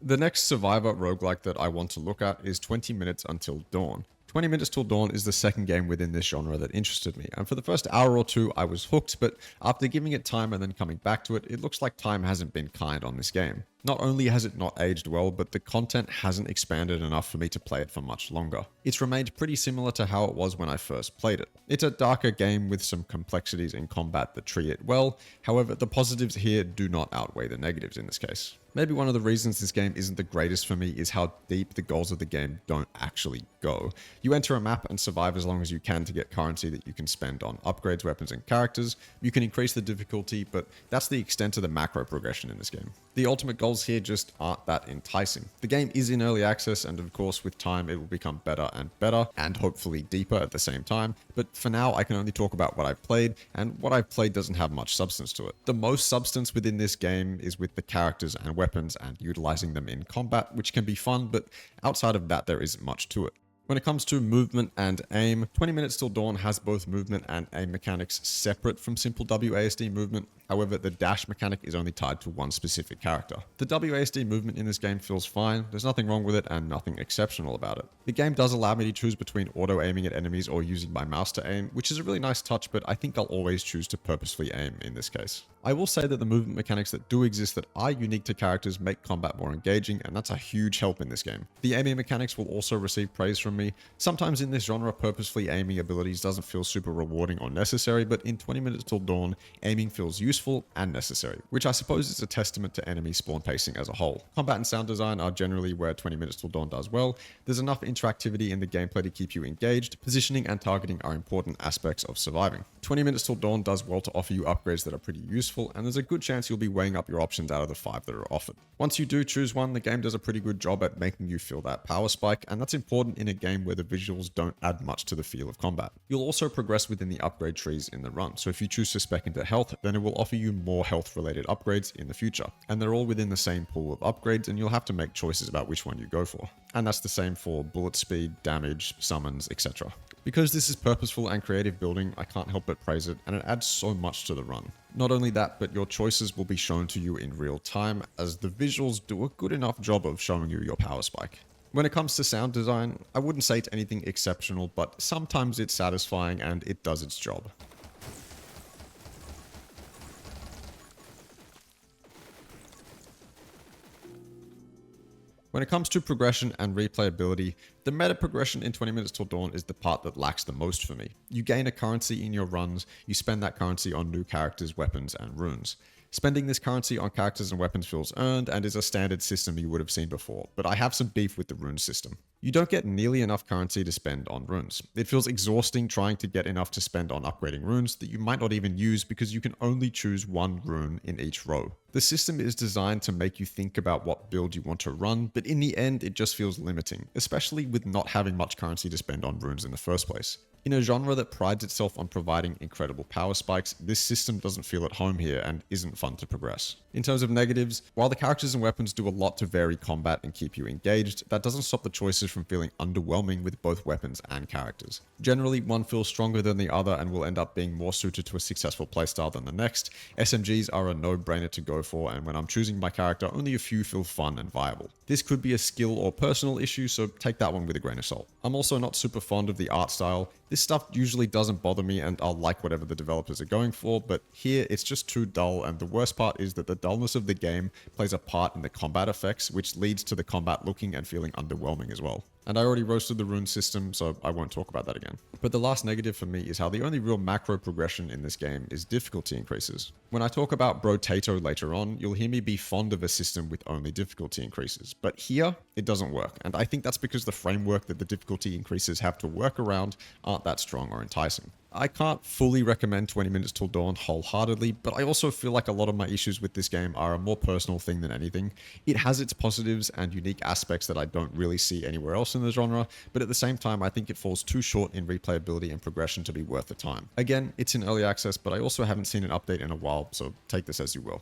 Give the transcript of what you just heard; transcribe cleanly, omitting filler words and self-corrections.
The next survivor roguelike that I want to look at is 20 Minutes Until Dawn. 20 Minutes Till Dawn is the second game within this genre that interested me, and for the first hour or two I was hooked, but after giving it time and then coming back to it, it looks like time hasn't been kind on this game. Not only has it not aged well, but the content hasn't expanded enough for me to play it for much longer. It's remained pretty similar to how it was when I first played it. It's a darker game with some complexities in combat that treat it well, however the positives here do not outweigh the negatives in this case. Maybe one of the reasons this game isn't the greatest for me is how deep the goals of the game don't actually go. You enter a map and survive as long as you can to get currency that you can spend on upgrades, weapons, and characters. You can increase the difficulty, but that's the extent of the macro progression in this game. The ultimate goals here just aren't that enticing. The game is in early access, and of course with time it will become better and hopefully deeper at the same time, but for now I can only talk about what I've played, and what I've played doesn't have much substance to it. The most substance within this game is with the characters and weapons and utilizing them in combat, which can be fun, but outside of that there isn't much to it. When it comes to movement and aim, 20 Minutes Till Dawn has both movement and aim mechanics separate from simple WASD movement. However, the dash mechanic is only tied to one specific character. The WASD movement in this game feels fine, there's nothing wrong with it and nothing exceptional about it. The game does allow me to choose between auto-aiming at enemies or using my mouse to aim, which is a really nice touch, but I think I'll always choose to purposefully aim in this case. I will say that the movement mechanics that do exist that are unique to characters make combat more engaging, and that's a huge help in this game. The aiming mechanics will also receive praise from me. Sometimes in this genre, purposefully aiming abilities doesn't feel super rewarding or necessary, but in 20 Minutes Till Dawn, aiming feels useful and necessary, which I suppose is a testament to enemy spawn pacing as a whole. Combat and sound design are generally where 20 Minutes Till Dawn does well. There's enough interactivity in the gameplay to keep you engaged. Positioning and targeting are important aspects of surviving. 20 Minutes Till Dawn does well to offer you upgrades that are pretty useful, and there's a good chance you'll be weighing up your options out of the 5 that are offered. Once you do choose one, the game does a pretty good job at making you feel that power spike, and that's important in a game where the visuals don't add much to the feel of combat. You'll also progress within the upgrade trees in the run, so if you choose to spec into health, then it will offer you more health related upgrades in the future, and they're all within the same pool of upgrades, and you'll have to make choices about which one you go for. And that's the same for bullet speed, damage, summons, etc. Because this is purposeful and creative building, I can't help but praise it, and it adds so much to the run. Not only that, but your choices will be shown to you in real time, as the visuals do a good enough job of showing you your power spike. When it comes to sound design, I wouldn't say it's anything exceptional, but sometimes it's satisfying and it does its job. When it comes to progression and replayability, the meta progression in 20 Minutes Till Dawn is the part that lacks the most for me. You gain a currency in your runs, you spend that currency on new characters, weapons, and runes. Spending this currency on characters and weapons feels earned and is a standard system you would have seen before, but I have some beef with the rune system. You don't get nearly enough currency to spend on runes. It feels exhausting trying to get enough to spend on upgrading runes that you might not even use because you can only choose one rune in each row. The system is designed to make you think about what build you want to run, but in the end it just feels limiting, especially with not having much currency to spend on runes in the first place. In a genre that prides itself on providing incredible power spikes, this system doesn't feel at home here and isn't fun to progress. In terms of negatives, while the characters and weapons do a lot to vary combat and keep you engaged, that doesn't stop the choices from feeling underwhelming with both weapons and characters. Generally, one feels stronger than the other and will end up being more suited to a successful playstyle than the next. SMGs are a no-brainer to go for, and when I'm choosing my character, only a few feel fun and viable. This could be a skill or personal issue, so take that one with a grain of salt. I'm also not super fond of the art style. This stuff usually doesn't bother me and I'll like whatever the developers are going for, but here it's just too dull, and the worst part is that the dullness of the game plays a part in the combat effects, which leads to the combat looking and feeling underwhelming as well. And I already roasted the rune system, so I won't talk about that again. But the last negative for me is how the only real macro progression in this game is difficulty increases. When I talk about Brotato later on, you'll hear me be fond of a system with only difficulty increases. But here, it doesn't work, and I think that's because the framework that the difficulty increases have to work around aren't that strong or enticing. I can't fully recommend 20 Minutes Till Dawn wholeheartedly, but I also feel like a lot of my issues with this game are a more personal thing than anything. It has its positives and unique aspects that I don't really see anywhere else in the genre, but at the same time I think it falls too short in replayability and progression to be worth the time. Again, it's in early access, but I also haven't seen an update in a while, so take this as you will.